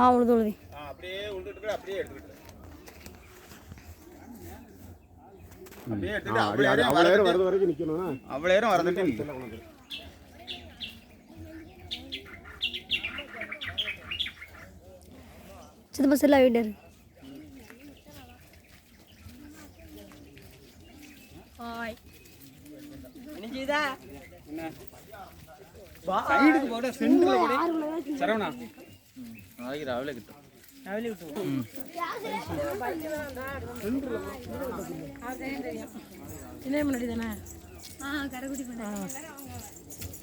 உழுது உழுதி அப்படியே உழுதுட்டு அப்படியே எடுத்துக்கிட்டு அப்படியே எடுத்துட்டு அவ்வளோ நேரம் வரது வரைக்கும் நிக்கணும். அவ்வளோ நேரம் வரதுட்டு சித்தப்பா செல்லா வீட்டாரு ஹாய் என்னஜிதா என்ன சைடுக்கு போட சென்டர்ல போடு சரவணா நாளைக்கு ராவில கிட்ட ராவில கிட்ட சின்ன முன்னாடி தானே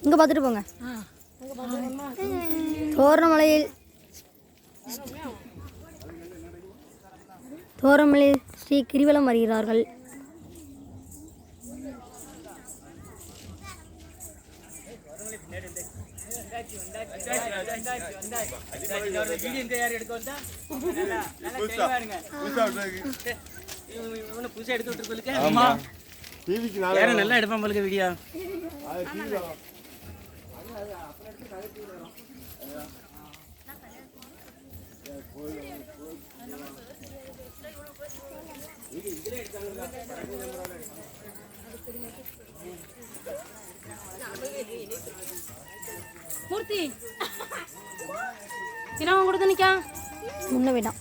இங்க பார்த்துட்டு போங்க. தோரமலையில் ஸ்ரீ கிரிவலம் வருகிறார்கள். புதுசா எடுத்து விட்டுருக்கு நல்லா எடுப்பான் போலுக்கு வீடியோ. மூர்த்தி தினம் கொடுத்து நிற்கா முன்ன வேண்டாம்.